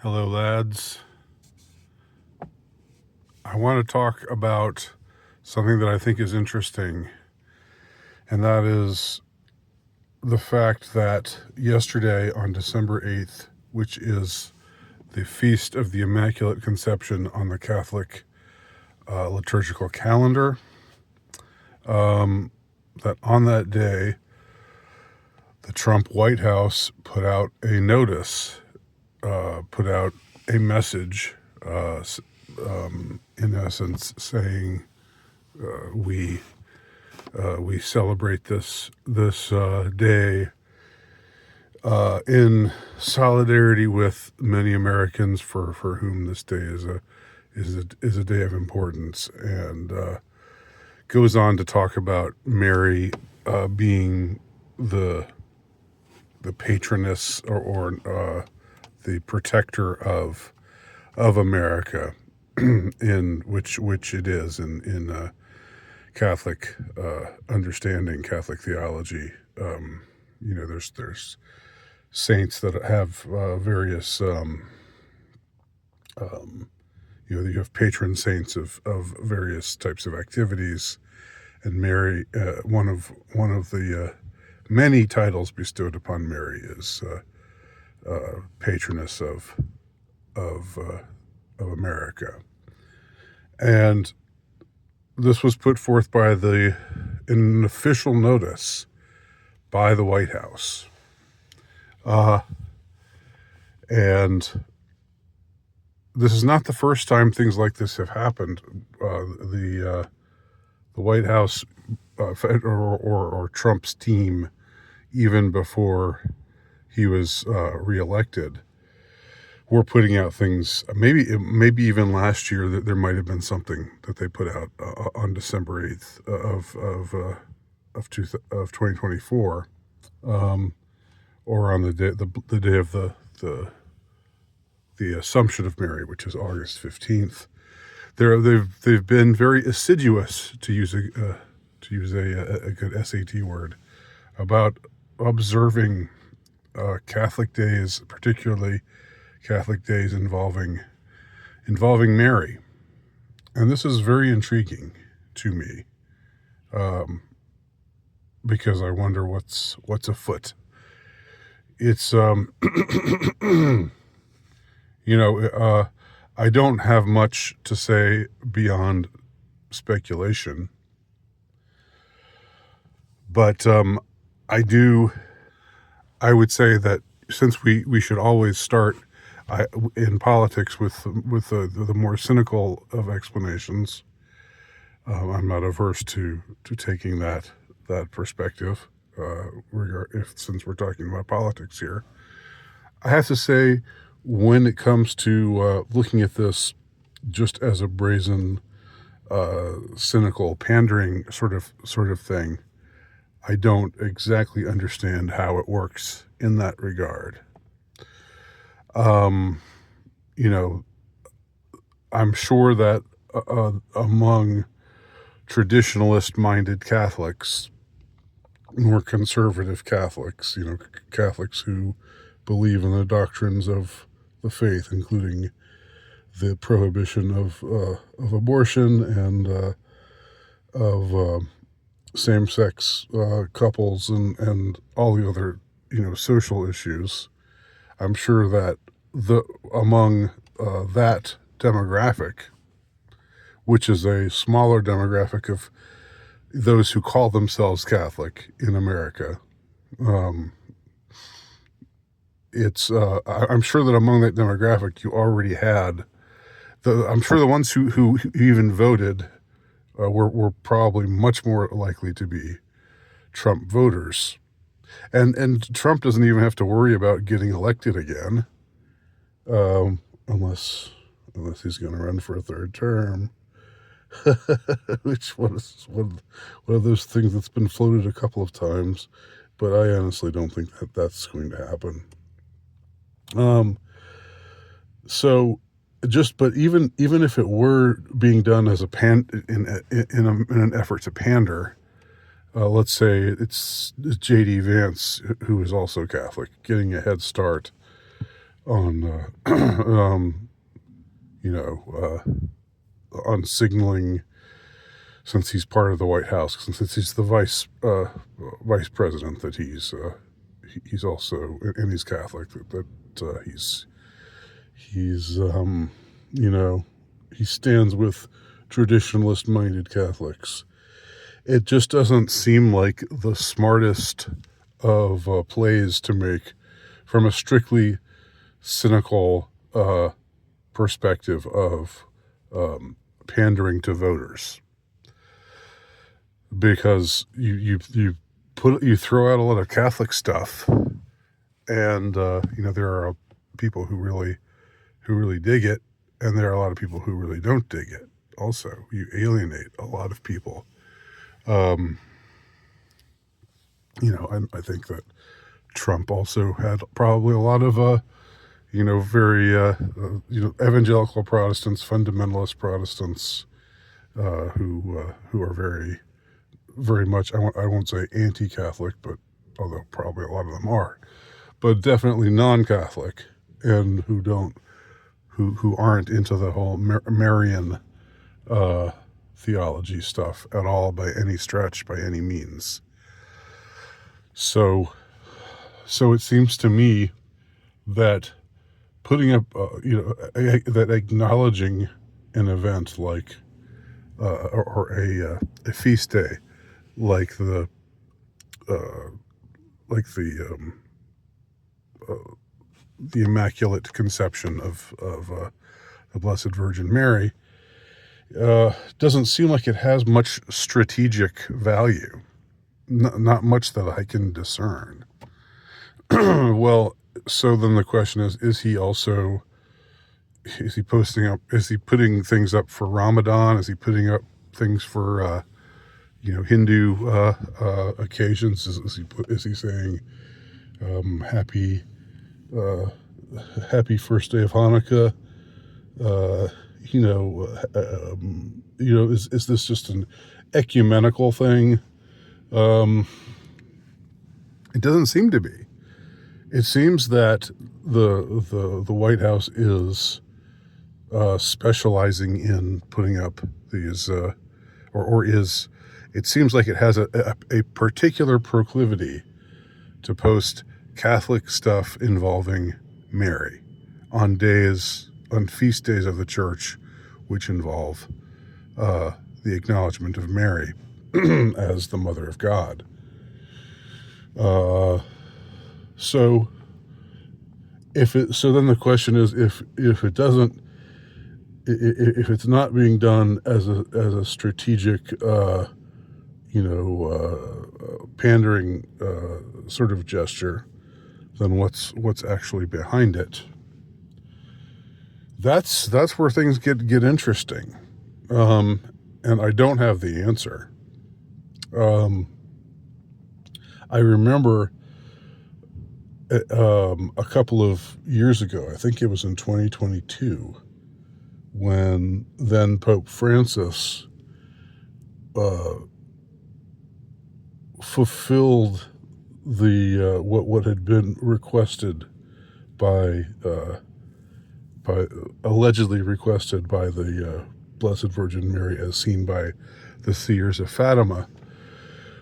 Hello, lads. I want to talk about something that I think is interesting, and that is the fact that yesterday, on December 8th, which is the Feast of the Immaculate Conception on the Catholic liturgical calendar, that on that day, the Trump White House put out a notice, put out a message, in essence, saying we celebrate this day in solidarity with many Americans for whom this day is a day of importance, and goes on to talk about Mary being the patroness or the protector of America, in which it is in Catholic understanding, Catholic theology. There's saints that have various you have patron saints of various types of activities, and Mary, one of the many titles bestowed upon Mary, is patroness of America. And this was put forth by in an official notice by the White House. And this is not the first time things like this have happened. The White House or Trump's team, even before he was reelected, were putting out things. Maybe even last year that there might have been something that they put out on December 8th of 2024, or on the day of the Assumption of Mary, which is August 15th. They've been very assiduous, to use a good SAT word, about observing Catholic days, particularly Catholic days involving Mary. And this is very intriguing to me, because I wonder what's afoot. It's I don't have much to say beyond speculation, but I would say that since we should always start in politics with the more cynical of explanations, I'm not averse to taking that perspective, since we're talking about politics here. I have to say, when it comes to looking at this just as a brazen, cynical, pandering sort of thing, I don't exactly understand how it works in that regard. I'm sure that among traditionalist-minded Catholics, more conservative Catholics, Catholics who believe in the doctrines of the faith, including the prohibition of abortion and of same-sex couples and all the other social issues. I'm sure that among that demographic, which is a smaller demographic of those who call themselves Catholic in America, I'm sure that among that demographic you already had I'm sure the ones who even voted were probably much more likely to be Trump voters. And Trump doesn't even have to worry about getting elected again, unless he's going to run for a third term, which was one of those things that's been floated a couple of times, but I honestly don't think that that's going to happen. But even if it were being done as in an effort to pander, let's say it's J.D. Vance, who is also Catholic, getting a head start on you know, on signaling, since he's part of the White House, since he's the vice president, that he's also, and he's Catholic, that he's you know, he stands with traditionalist minded Catholics. It just doesn't seem like the smartest of plays to make from a strictly cynical perspective of pandering to voters, because you throw out a lot of Catholic stuff, and you know, there are people who really dig it, and there are a lot of people who really don't dig it. Also, you alienate a lot of people. You know, I think that Trump also had probably a lot of you know, very you know, evangelical Protestants, fundamentalist Protestants, who are very, very much, I won't say anti-Catholic, but although probably a lot of them are, but definitely non-Catholic, and who aren't into the whole Marian theology stuff at all, by any stretch, by any means. So it seems to me that putting up, you know, that acknowledging an event like, or a feast day like the Immaculate Conception of the Blessed Virgin Mary, doesn't seem like it has much strategic value. Not much that I can discern. Well, so then the question is he putting things up for Ramadan? Is he putting up things for, you know, Hindu occasions? Is he saying happy first day of Hanukkah? You know, is this just an ecumenical thing? It doesn't seem to be. It seems that the White House is specializing in putting up these, it seems like it has a particular proclivity to post Catholic stuff involving Mary on feast days of the church, which involve the acknowledgement of Mary as the Mother of God. So then the question is, if it's not being done as a strategic, you know, pandering sort of gesture, then what's actually behind it? That's where things get interesting, and I don't have the answer. I remember a couple of years ago, I think it was in 2022, when then Pope Francis fulfilled the what had been requested allegedly requested by the Blessed Virgin Mary, as seen by the seers of Fatima,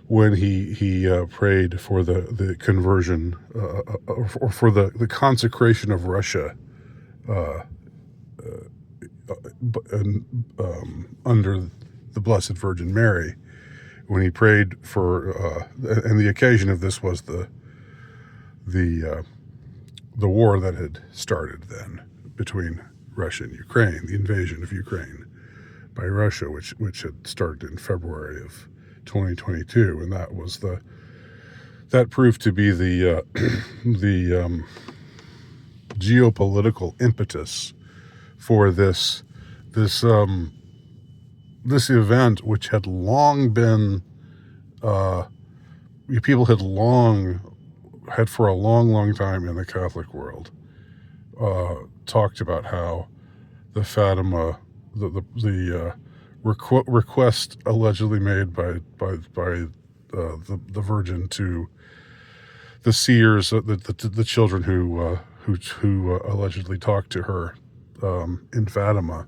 when he prayed for the conversion or for the consecration of Russia under the Blessed Virgin Mary, when he prayed for, and the occasion of this was the war that had started then between Russia and Ukraine, the invasion of Ukraine by Russia, which had started in February of 2022, and that proved to be the geopolitical impetus for this event, which had long been, people had for a long time in the Catholic world talked about how the Fatima, the request allegedly made by the Virgin to the seers, the children who who allegedly talked to her in Fatima,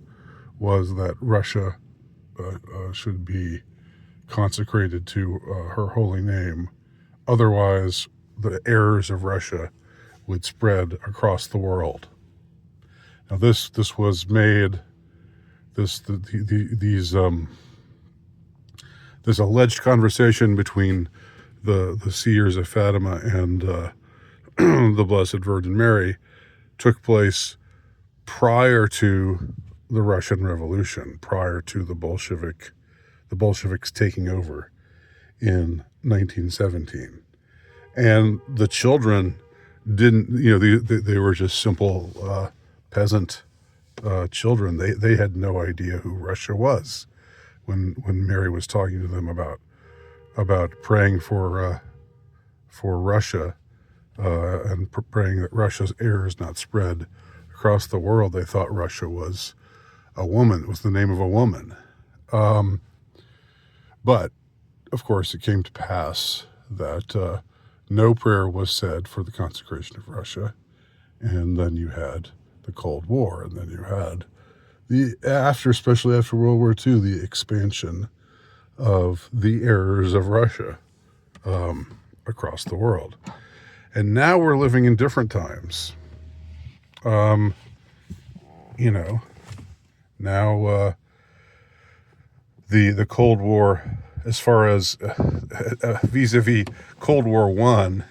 was that Russia should be consecrated to her holy name. Otherwise, the errors of Russia would spread across the world. Now, this was made. This alleged conversation between the seers of Fatima and the Blessed Virgin Mary took place prior to the Russian Revolution, prior to the Bolsheviks taking over in 1917. And the children didn't, they were just simple peasant children. They had no idea who Russia was when Mary was talking to them about praying for Russia and praying that Russia's errors not spread across the world. They thought Russia was a woman. It was the name of a woman. But of course, it came to pass that no prayer was said for the consecration of Russia, and then you had the Cold War, and then you had especially after World War II, the expansion of the errors of Russia across the world. And now we're living in different times. Now the Cold War, as far as vis-a-vis Cold War I,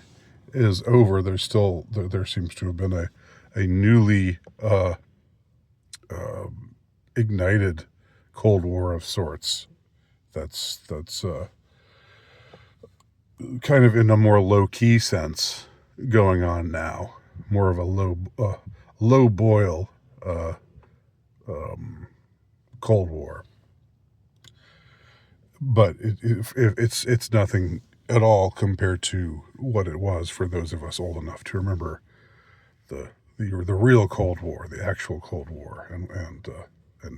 is over. There seems to have been a newly ignited Cold War of sorts. That's kind of in a more low key sense going on now. More of a low boil Cold War. But it's nothing at all compared to what it was for those of us old enough to remember the real Cold War, the actual Cold War, and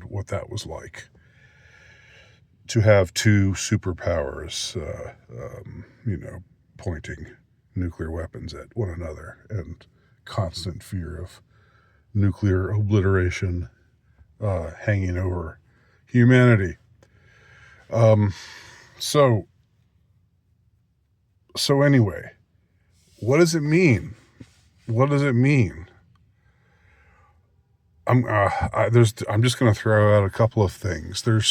what that was like. To have two superpowers, pointing nuclear weapons at one another, and constant fear of nuclear obliteration hanging over humanity. So anyway, what does it mean? What does it mean? I'm just going to throw out a couple of things. There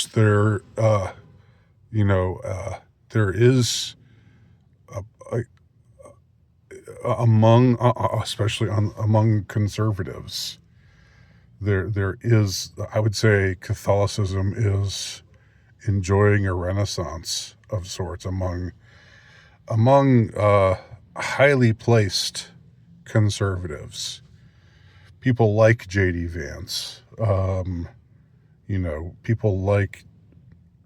is especially among conservatives, there is, I would say, Catholicism is enjoying a renaissance of sorts among highly placed conservatives. People like J.D. Vance, people like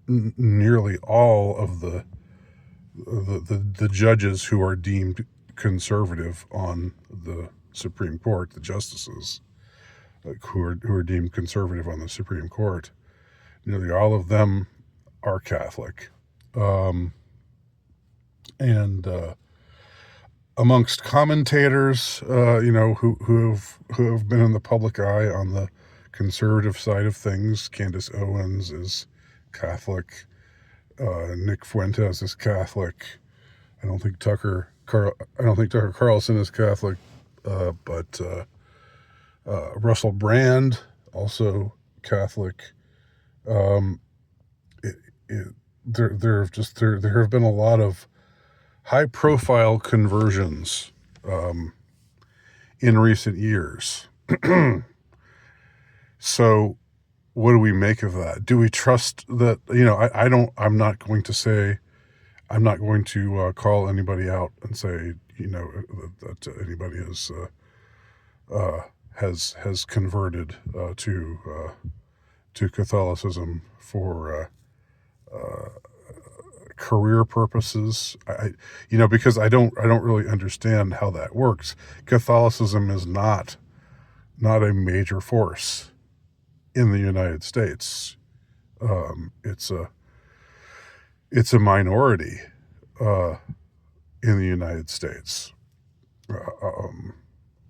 nearly all of the judges who are deemed conservative on the Supreme Court, the justices who are deemed conservative on the Supreme Court. Nearly all of them are Catholic, and amongst commentators, who have been in the public eye on the conservative side of things, Candace Owens is Catholic, Nick Fuentes is Catholic. I don't think Tucker Carlson is Catholic, but Russell Brand, also Catholic. There have been a lot of high-profile conversions in recent years. So, what do we make of that? Do we trust that? I'm not going to call anybody out and say that anybody has converted to Catholicism for career purposes. Because I don't really understand how that works. Catholicism is not a major force in the United States. It's a minority in the United States.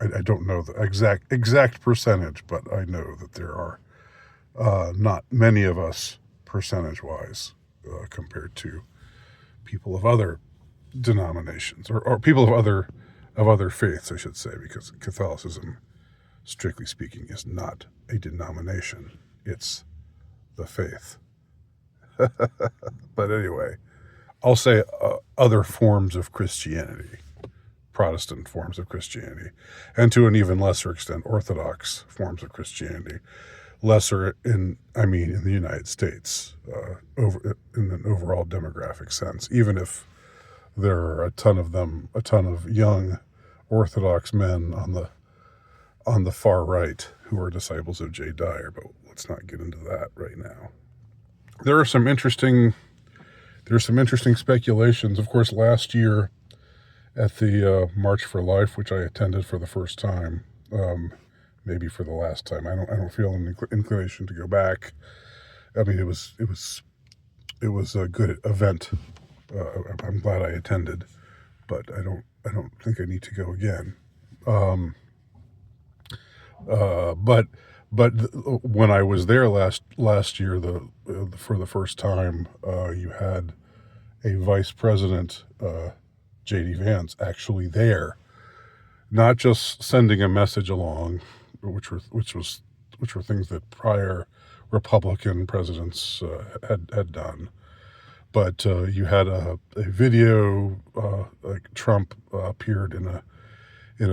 I don't know the exact percentage, but I know that there are not many of us percentage-wise compared to people of other denominations or people of other faiths, I should say, because Catholicism, strictly speaking, is not a denomination. It's the faith. But anyway, I'll say other forms of Christianity, Protestant forms of Christianity, and to an even lesser extent, Orthodox forms of Christianity. Lesser in the United States, over in an overall demographic sense, even if there are a ton of young Orthodox men on the far right who are disciples of Jay Dyer, but let's not get into that right now. There's some interesting speculations. Of course, last year at the March for Life, which I attended for the first time, maybe for the last time. I don't feel an inclination to go back. I mean, it was a good event. I'm glad I attended, but I don't think I need to go again. But when I was there last year, for the first time, you had a vice president, J.D. Vance, actually there, not just sending a message along, which were things that prior Republican presidents had done. But you had a video, like Trump appeared in a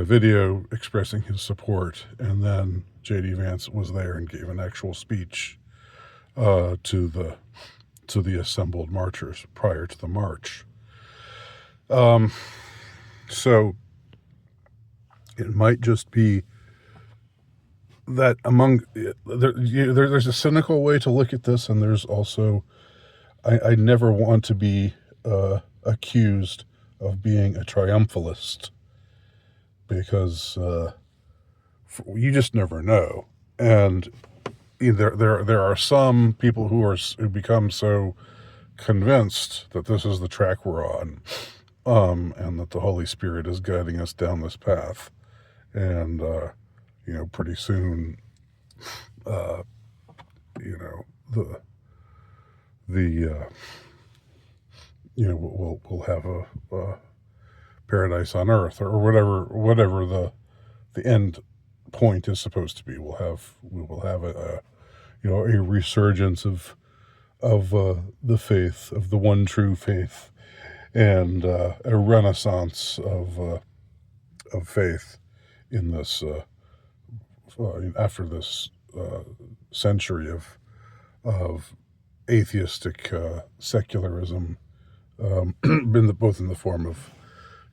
video expressing his support, and then J.D. Vance was there and gave an actual speech to the assembled marchers prior to the march. So it might just be that there's a cynical way to look at this, and there's also, I never want to be accused of being a triumphalist, because you just never know. And there are some people who become so convinced that this is the track we're on, and that the Holy Spirit is guiding us down this path, and pretty soon, we'll have a paradise on earth, or whatever the end point is supposed to be. We will have a resurgence of the faith, of the one true faith, and a renaissance of faith in this after this century of atheistic secularism, both in the form of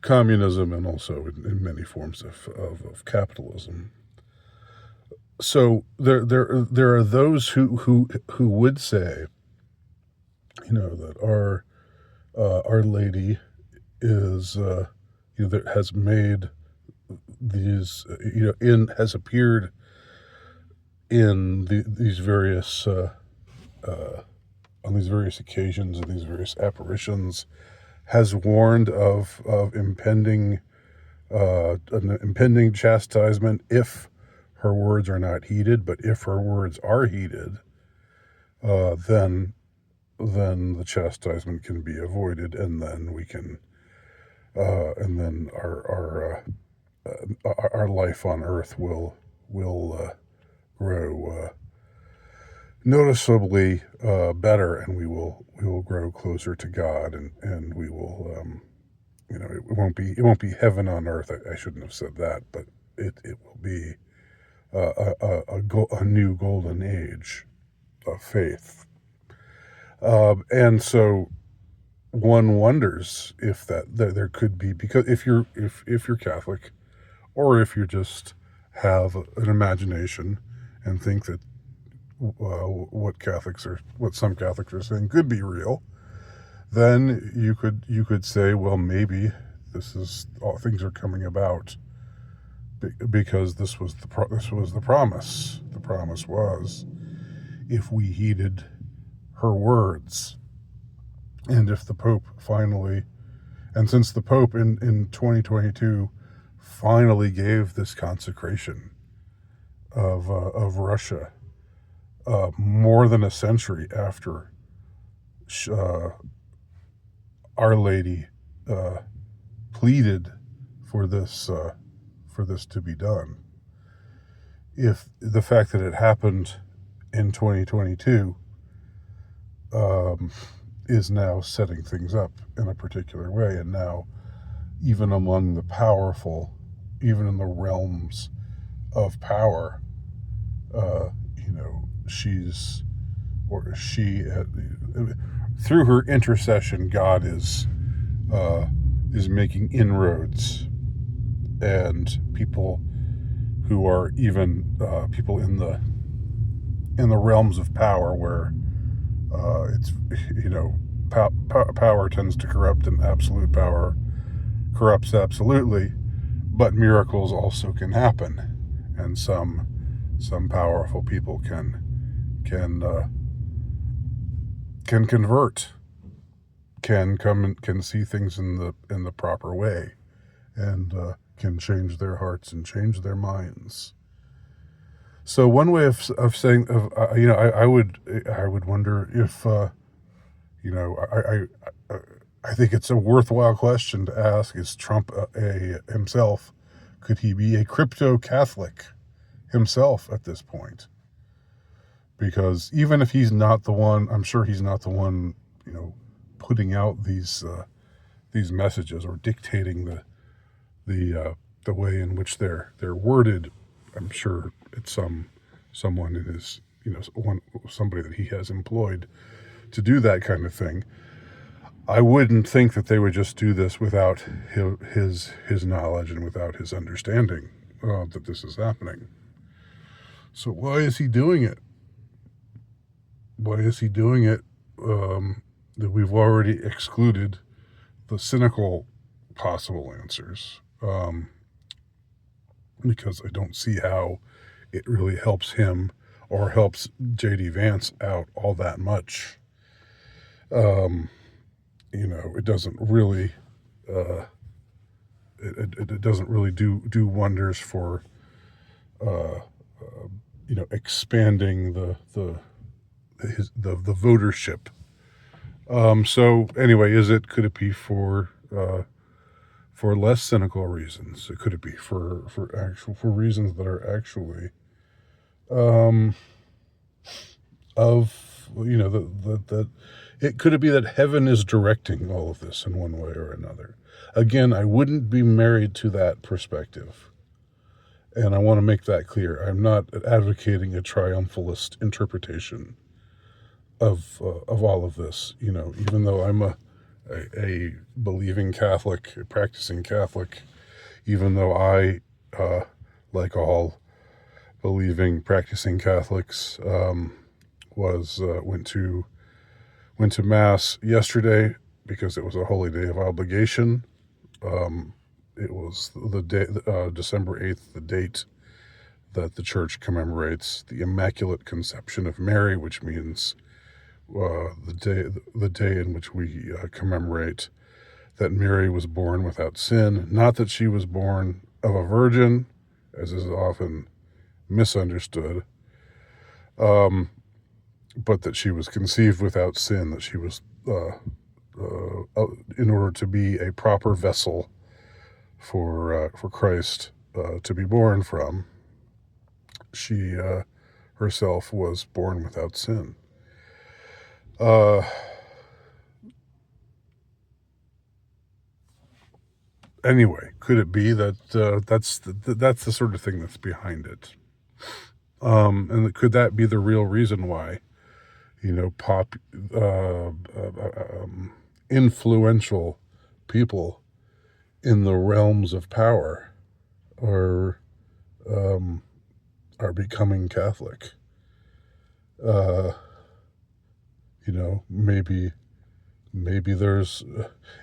communism and also in many forms of capitalism. So there are those who would say, that Our Lady is that has made these has appeared in these various on these various occasions and these various apparitions, has warned of impending an impending chastisement if her words are not heeded. But if her words are heeded, then the chastisement can be avoided, and then we can and then our life on earth will grow noticeably better, and we will grow closer to God, and we will it won't be heaven on earth. I shouldn't have said that, but it will be a new golden age of faith. And so one wonders if there could be, because if you're Catholic, or if you just have an imagination and think that what some Catholics are saying could be real, then you could say, well, maybe all things are coming about because this was the promise. The promise was, if we heeded her words, and if the Pope finally, and since the Pope in 2022 finally gave this consecration of Russia more than a century after Our Lady pleaded for this to be done. If the fact that it happened in 2022 is now setting things up in a particular way, and now even among the powerful, even in the realms of power, she, through her intercession, God is making inroads, and people who are even people in the realms of power, where it's power tends to corrupt, and absolute power corrupts absolutely, but miracles also can happen, and some powerful people can convert, can come and can see things in the proper way, and can change their hearts and change their minds. So one way of saying, I would wonder if I think it's a worthwhile question to ask: is Trump himself? Could he be a crypto Catholic himself at this point? Because even if he's not the one, I'm sure he's not the one, putting out these messages or dictating the way in which they're worded. I'm sure it's someone in his, somebody that he has employed to do that kind of thing. I wouldn't think that they would just do this without his knowledge and without his understanding that this is happening. So why is he doing it? Why is he doing it? That we've already excluded the cynical possible answers, because I don't see how it really helps him or helps J.D. Vance out all that much. It doesn't really it doesn't really do wonders for expanding the votership. So anyway, could it be for less cynical reasons? Could it be for reasons that are actually could it be that heaven is directing all of this in one way or another? Again, I wouldn't be married to that perspective, and I want to make that clear. I'm not advocating a triumphalist interpretation of all of this. Even though I'm a believing Catholic, a practicing Catholic, even though I, like all believing practicing Catholics, went to Mass yesterday because it was a holy day of obligation. It was the day, December 8th, the date that the Church commemorates the Immaculate Conception of Mary, which means the day in which we commemorate that Mary was born without sin. Not that she was born of a virgin, as is often misunderstood, but that she was conceived without sin, that she was, in order to be a proper vessel for Christ to be born from, she herself was born without sin. Anyway, could it be that that's the sort of thing that's behind it? And could that be the real reason why, influential people in the realms of power are becoming Catholic? Maybe there's,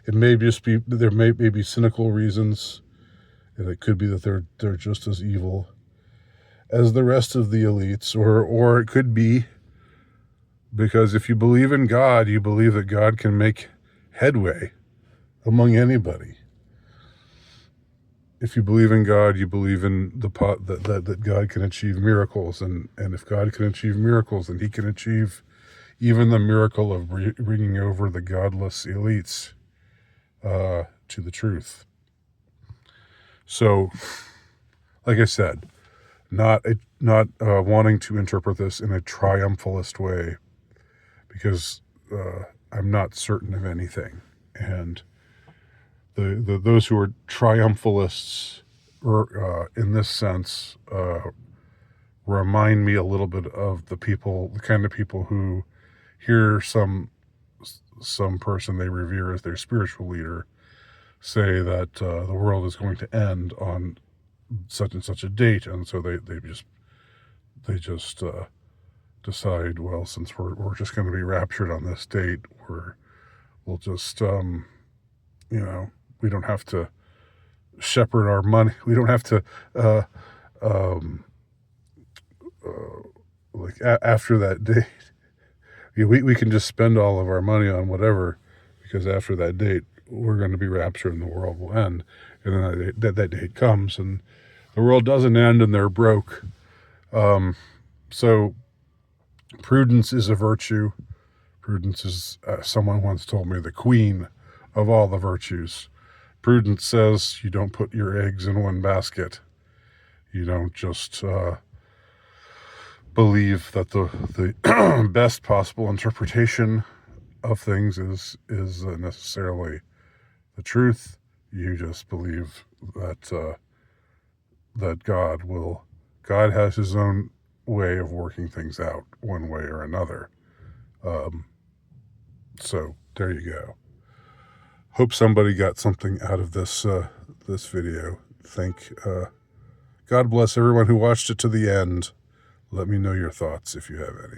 it may just be, there may be cynical reasons, and it could be that they're just as evil as the rest of the elites, or it could be because if you believe in God, you believe that God can make headway among anybody. if you believe in God, you believe in that God can achieve miracles, and if God can achieve miracles, then He can achieve even the miracle of bringing over the godless elites to the truth. So, like I said, not wanting to interpret this in a triumphalist way, because I'm not certain of anything, and those who are triumphalists, in this sense, remind me a little bit of the kind of people who hear some person they revere as their spiritual leader say that the world is going to end on such and such a date, and so they just decide, well, since we're just going to be raptured on this date, we'll just we don't have to shepherd our money. We don't have to after that date. We can just spend all of our money on whatever, because after that date, we're going to be raptured and the world will end. And then that date comes and the world doesn't end and they're broke. So prudence is a virtue. Prudence is, someone once told me, the queen of all the virtues. Prudence says you don't put your eggs in one basket. You don't just believe that the best possible interpretation of things is necessarily the truth. You just believe that God has His own way of working things out, one way or another. So there you go. Hope somebody got something out of this video. God bless everyone who watched it to the end. Let me know your thoughts if you have any.